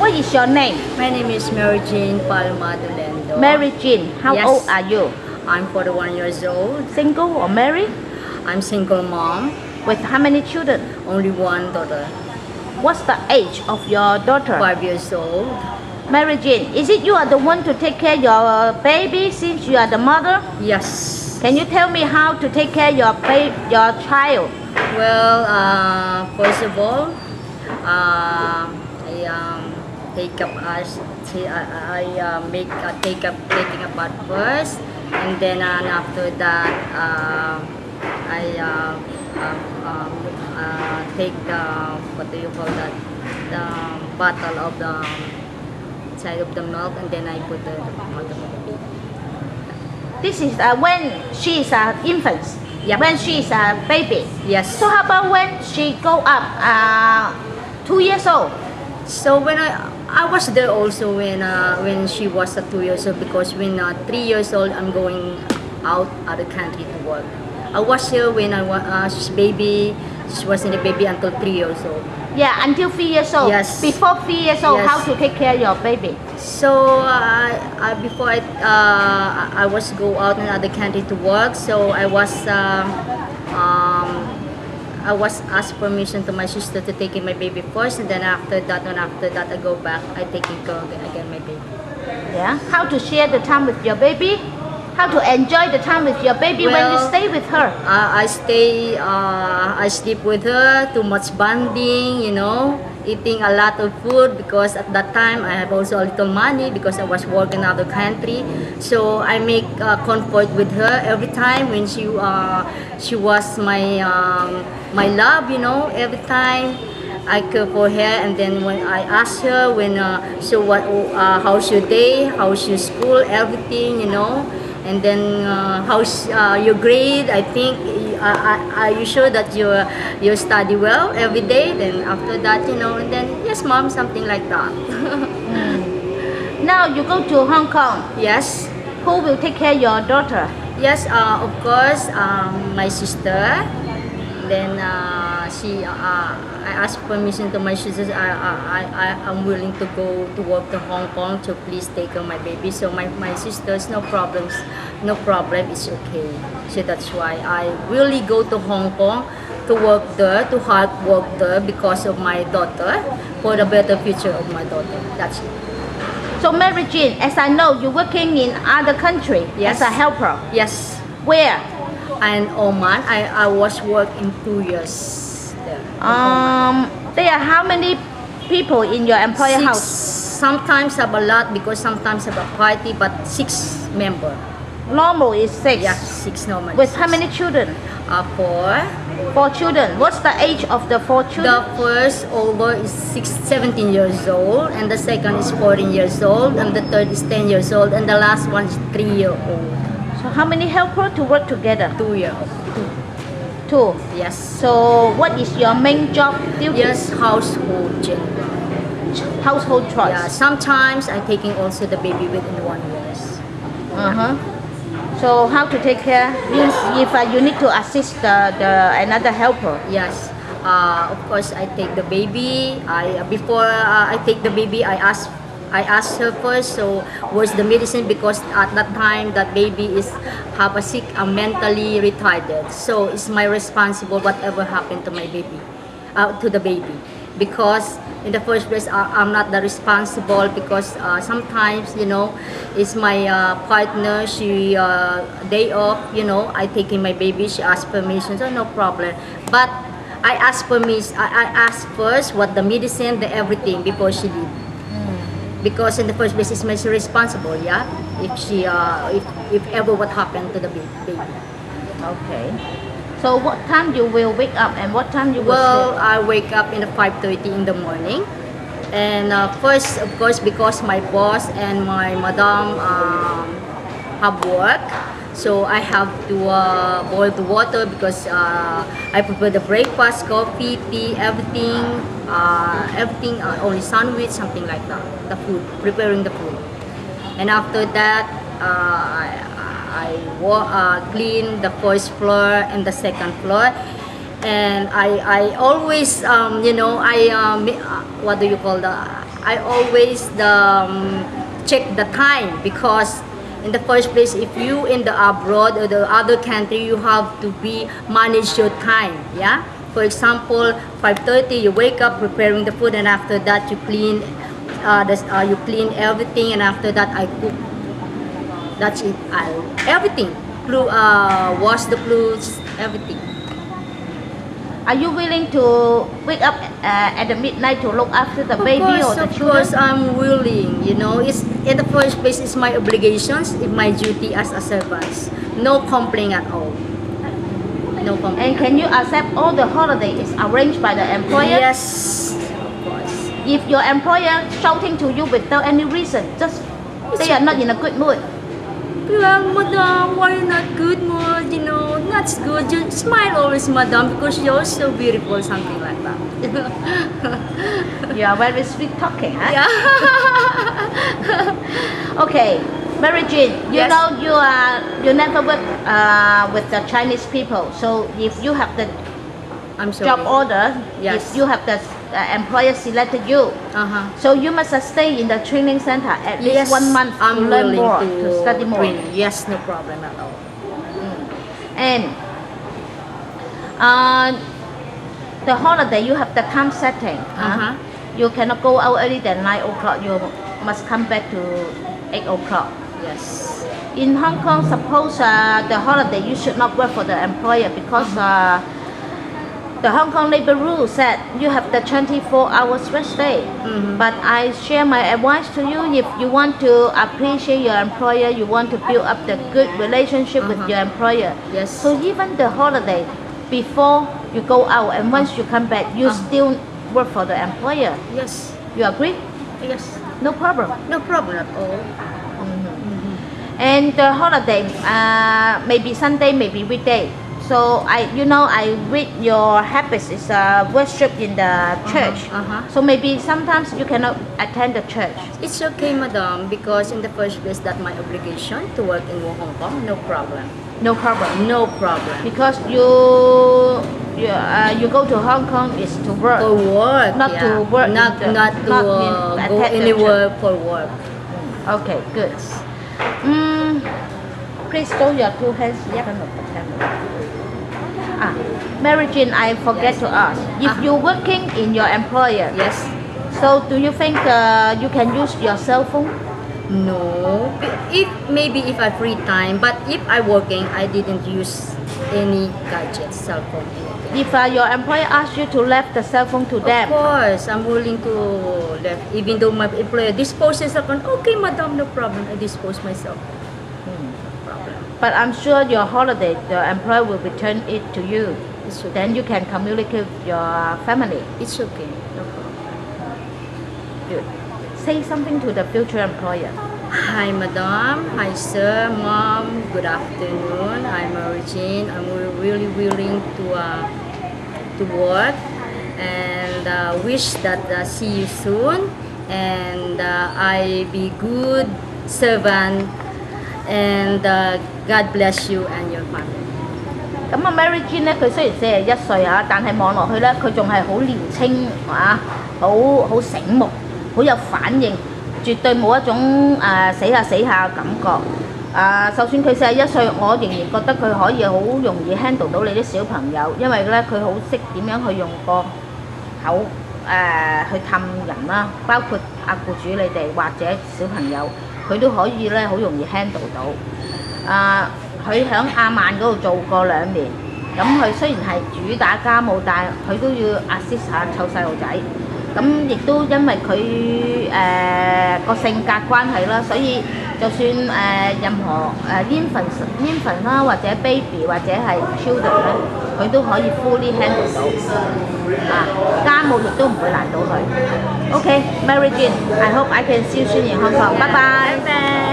What is your name? My name is Mary Jane Palma Dolendo. Mary Jean. How Yes. old are you? I'm 41 years old. Single or married? I'm single mom. With how many children? Only one daughter. What's the age of your daughter? 5 years old. Mary Jane, is it you are the one to take care your baby since you are the mother? Yes. Can you tell me how to take care your child? Well, first of all, I take up as I make taking a bath first, and then after that I take the what do you call that, the bottle of the side of the milk, and then I put the bottom of the baby. This is when she is an infant. Yep. When she is a baby. Yes. So how about when she go up 2 years old? So when I was there also when she was 2 years old, because when 3 years old I'm going out of the country to work. I was here when I was baby. She was in the baby until 3 years old. Yeah, until 3 years old. Yes. Before 3 years old, Yes. how to take care your baby? So before I was go out in other country to work. So I was asked permission to my sister to take in my baby first, and then after that I go back. I taking care again my baby. Yeah. How to share the time with your baby? How to enjoy the time with your baby when you Well, stay with her? I stay, I sleep with her, too much bonding, eating a lot of food, because at that time I have also a little money because I was working in other country. So I make comfort with her every time when she was my love, every time. I care for her, and then when I ask her so what, how's your day, how's your school, everything, and then how's your grade? I think are you sure that you study well every day? Then after that, and then yes, mom, something like that. Now you go to Hong Kong. Yes, Who will take care your daughter? yes, of course, my sister. Then I asked permission to my sisters. I'm willing to go to work to Hong Kong, to please take care of my baby. So my sisters, no problem, it's okay. So that's why I really go to Hong Kong to work there, to hard work there because of my daughter, for the better future of my daughter. That's it. So Mary Jane, as I know, you're working in other country Yes. as a helper. Yes. Where? And Oman, I was working 2 years there. There are how many people in your employer Six, house? sometimes have a lot because sometimes have a party, but 6 member. Normal is 6. Yeah, 6 normal. With how many children? 4. 4 children. What's the age of the 4 children? The first older is 17 years old, and the second is 14 years old, and the third is 10 years old, and the last one is 3-year-old. So how many helpers to work together? 2-year-old. 2. Yes. So what is your main job duty? Yes, household gender. Household chores. Yeah, sometimes I'm taking also the baby within 1 year. Uh-huh. So how to take care? Means if you need to assist the another helper. Yes. Of course, I take the baby. Before I take the baby, I ask her first. So where's the medicine? Because at that time, that baby have a sick, mentally retarded. So it's my responsible whatever happened to my baby, to the baby. Because in the first place, I'm not the responsible, because sometimes, it's my partner, she day off, I taking my baby, she asked permission, so no problem. But I ask permission, I ask first what the medicine, the everything before she leave. Because in the first place, it's my responsible, yeah? If she, if ever what happened to the baby. Okay. So what time you will wake up and what time you will Well, sleep? I wake up in 5:30 in the morning, and first, of course, because my boss and my madam have work, so I have to boil the water, because I prepare the breakfast, coffee, tea, everything, only sandwich, something like that. The food, preparing the food, and after that, I clean the first floor and the second floor, and I always what do you call I always check the time because in the first place, if you in the abroad or the other country, you have to be manage your time. Yeah. For example, 5:30 you wake up preparing the food, and after that you clean, you clean everything, and after that I cook. That's it. Everything. Wash the clothes, everything. Are you willing to wake up at the midnight to look after the baby or the Of children? course, I'm willing. You know, it's in the first place, it's my obligations, it's my duty as a servant. No complaint at all. No complaint. And can you accept all the holiday is arranged by the employer? Yes, of course. If your employer shouting to you without any reason, just they are not in a good mood. Yeah, madam, why not good mood? You know, that's good. You smile always, madam, because you're so beautiful, something like that. You are very sweet talking, huh? Yeah. Okay, Mary Jean, you Yes. know you never work with the Chinese people. So if you have the I'm sorry. job order, Yes. if you have the employer selected you, Uh-huh. so you must stay in the training center at least Yes, 1 month I'm to learn willing more, to to study more. train. Yes, no problem at all. And the holiday you have the time setting. Uh-huh. You cannot go out early than 9 o'clock. You must come back to 8 o'clock. Yes. In Hong Kong, suppose the holiday you should not work for the employer because the Hong Kong labor rule said you have the 24 hours rest day. But I share my advice to you. If you want to appreciate your employer, you want to build up the good relationship with your employer. Yes. So even the holiday, before you go out and once you come back, you still work for the employer. Yes. You agree? Yes. No problem. No problem at all. And the holiday, maybe Sunday, maybe weekday. So I read your habits is worship in the church. So maybe sometimes you cannot attend the church. It's okay, madam, because in the first place, that's my obligation to work in Hong Kong. No problem. No problem. No problem. Because you go to Hong Kong is to work. For work. Not to work in Not the- not to not go attend the anywhere for work. Okay, good. Please throw your two hands in front of the camera. Mary Jean, I forget to ask. If you're working in your employer, Yes. so do you think you can use your cell phone? No. If I free time, but if I working, I didn't use any gadgets, cell phone, anything. If your employer asks you to left the cell phone to Of them, course, I'm willing to left. Even though my employer disposes cell phone, okay, madam, no problem. I dispose myself. but I'm sure your holiday, the employer will return it to you. It's okay. Then you can communicate with your family. It's okay. No problem. Good. Say something to the future employer. Hi, madam. Hi, sir, mom. Good afternoon. I'm Mary Jean. I'm really willing to work, and wish that see you soon. And I be good servant, and God bless you and your family. 咁啊，Mary Jean 咧，佢雖然41歲啊，但係望落去咧，佢仲係好年青啊，好醒目，好有反應，絕對冇一種死下嘅感覺。就算佢41歲，我仍然覺得佢可以好容易 handle 到你啲小朋友，因為咧佢好識點樣去用個口去氹人啦，包括僱主你哋或者小朋友，佢都可以咧好容易 handle 到。佢喺亞曼嗰度做過2年，咁佢雖然係主打家務，但係佢都要 assist 下湊細路仔。咁亦都因為佢個性格關係啦，所以就算任何infant 啦，或者 baby 或者係 children 咧，佢都可以 fully handle 到。家務亦都唔會難到佢。Okay, Mary Jean, I hope I can see you soon in Hong Kong. Bye bye.